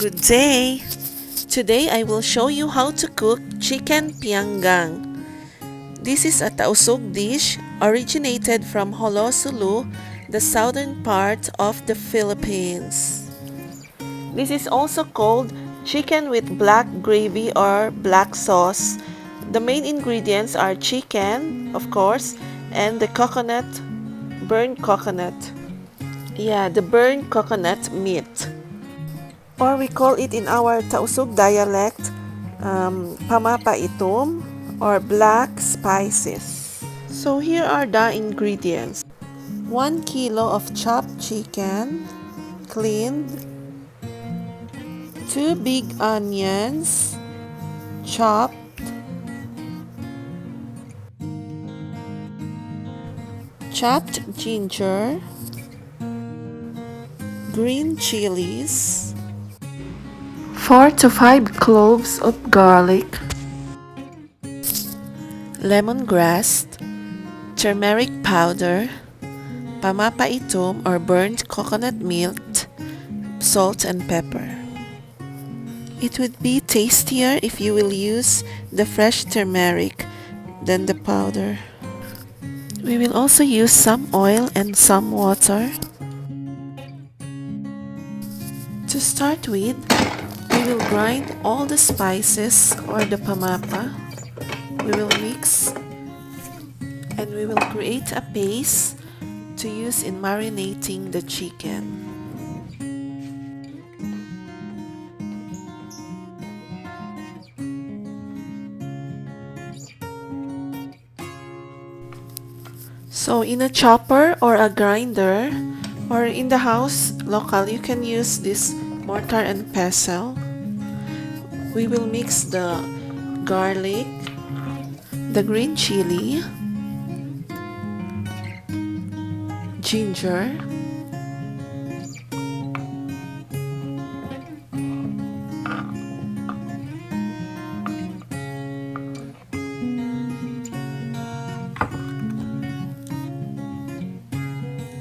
Good day! Today I will show you how to cook chicken pianggang. This is a tausog dish originated from Holosulu, the southern part of the Philippines. This is also called chicken with black gravy or black sauce. The main ingredients are chicken, of course, and the coconut, burnt coconut. Yeah, the burnt coconut meat. Or we call it in our Tausog dialect, pamapaitom or black spices. So here are the ingredients. 1 kilo of chopped chicken, cleaned. 2 big onions, chopped. Chopped ginger. Green chilies. 4 to 5 cloves of garlic, lemongrass, turmeric powder, pamapaitom or burnt coconut milk, salt and pepper. It would be tastier if you will use the fresh turmeric than the powder. We will also use some oil and some water. To start with, we will grind all the spices or the pamapa. We will mix and we will create a paste to use in marinating the chicken. So in a chopper or a grinder or in the house local, you can use this mortar and pestle. We will mix the garlic, the green chili, ginger,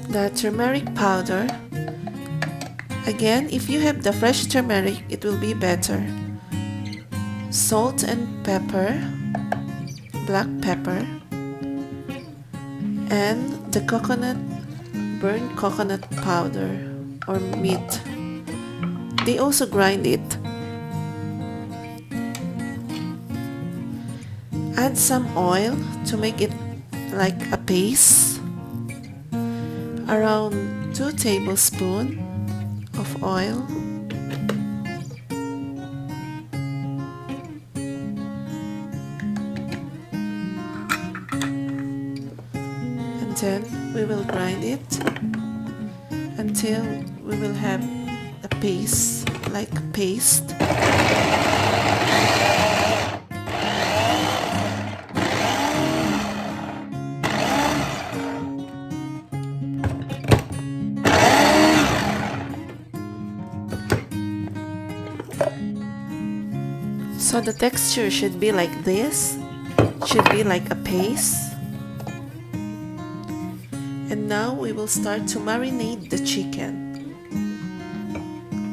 the turmeric powder. Again, if you have the fresh turmeric, it will be better. Salt and pepper, black pepper, and the burnt coconut powder or meat. They also grind it. Add some oil to make it like a paste. Around 2 tablespoons of oil. And then we will grind it until we will have a paste, like a paste. So the texture should be like this, should be like a paste. And now we will start to marinate the chicken.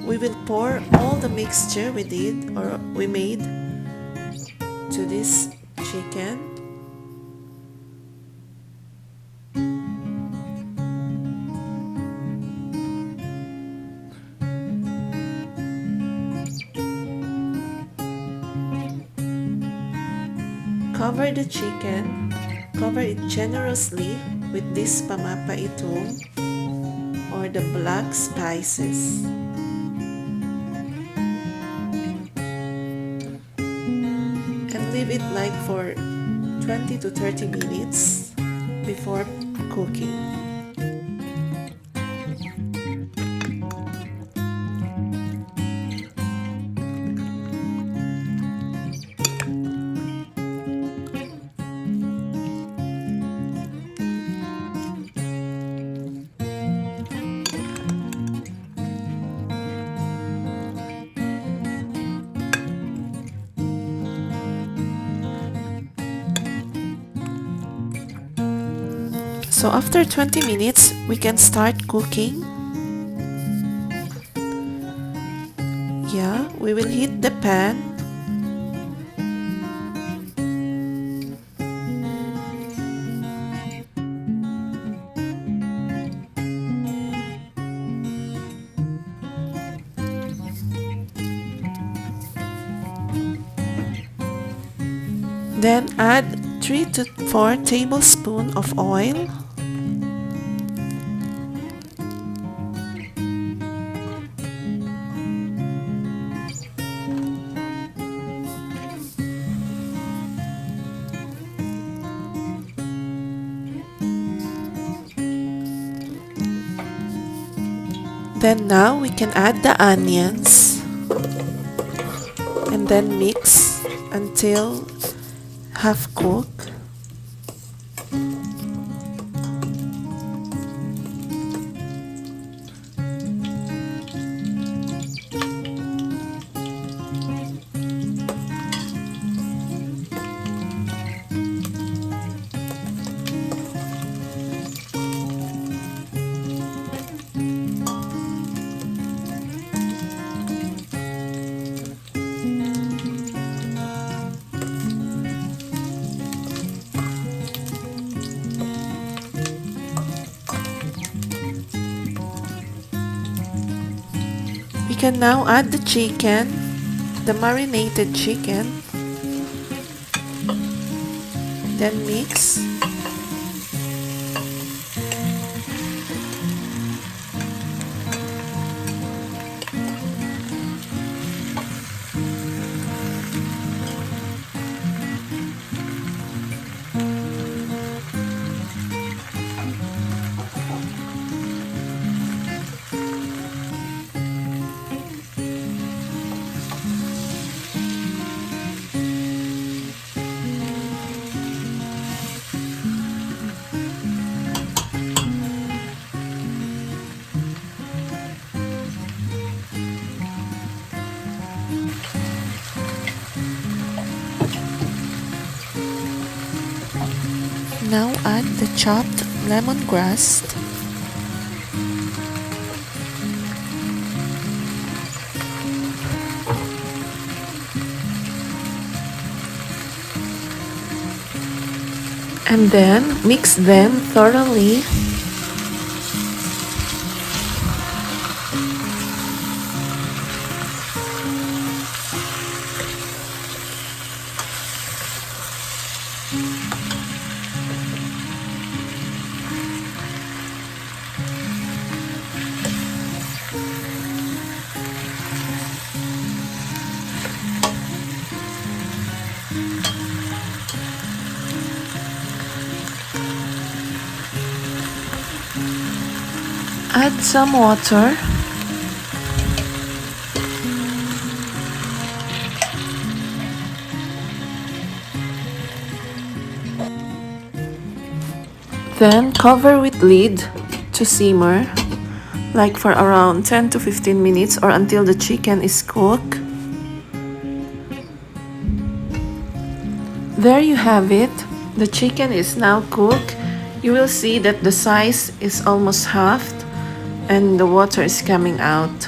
We will pour all the mixture we did or we made to this chicken. Cover the chicken, cover it generously with this pamapaitom or the black spices. And leave it like for 20 to 30 minutes before cooking. So after 20 minutes, we can start cooking. Yeah, we will heat the pan. Then add 3 to 4 tablespoons of oil. Then now we can add the onions and then mix until half cooked. We can now add the chicken, the marinated chicken, then mix. Now add the chopped lemongrass. And then mix them thoroughly. Add some water. Then cover with lid to simmer, like for around 10 to 15 minutes or until the chicken is cooked. There you have it. The chicken is now cooked. You will see that the size is almost halved and the water is coming out.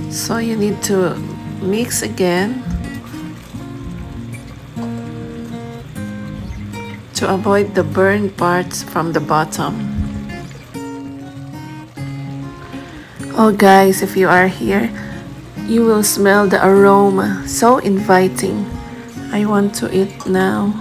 So you need to mix again to avoid the burned parts from the bottom. Oh guys, if you are here, you will smell the aroma, so inviting. I want to eat now.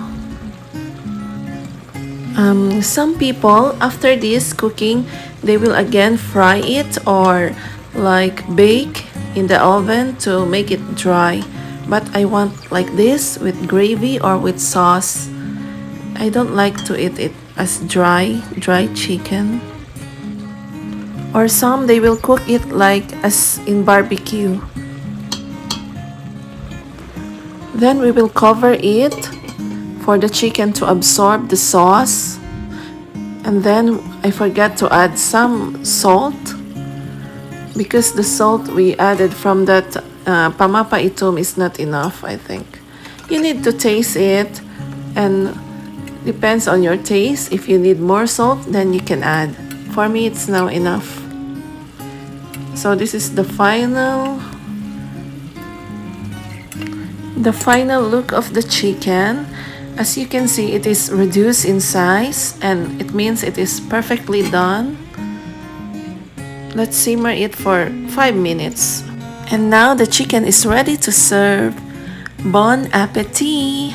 Some people, after this cooking, they will again fry it or like bake in the oven to make it dry. But I want like this with gravy or with sauce. I don't like to eat it as dry chicken. Or some, they will cook it like as in barbecue. Then we will cover it for the chicken to absorb the sauce. And then I forgot to add some salt because the salt we added from that pamapa itom is not enough, I think. You need to taste it and depends on your taste. If you need more salt, then you can add. For me, it's now enough. So this is the final The final look of the chicken, as you can see, it is reduced in size and it means it is perfectly done. Let's simmer it for 5 minutes. And now the chicken is ready to serve. Bon appetit!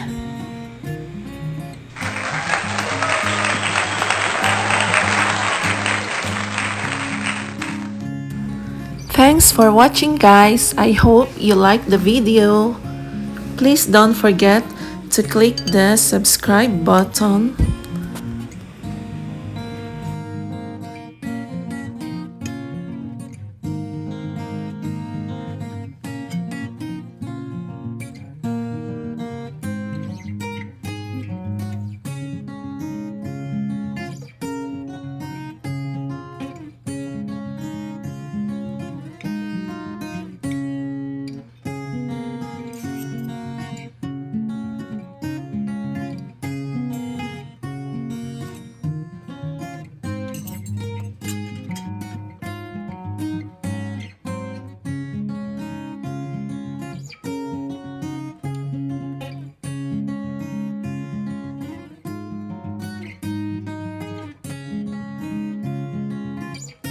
Thanks for watching, guys. I hope you liked the video. Please don't forget to click the subscribe button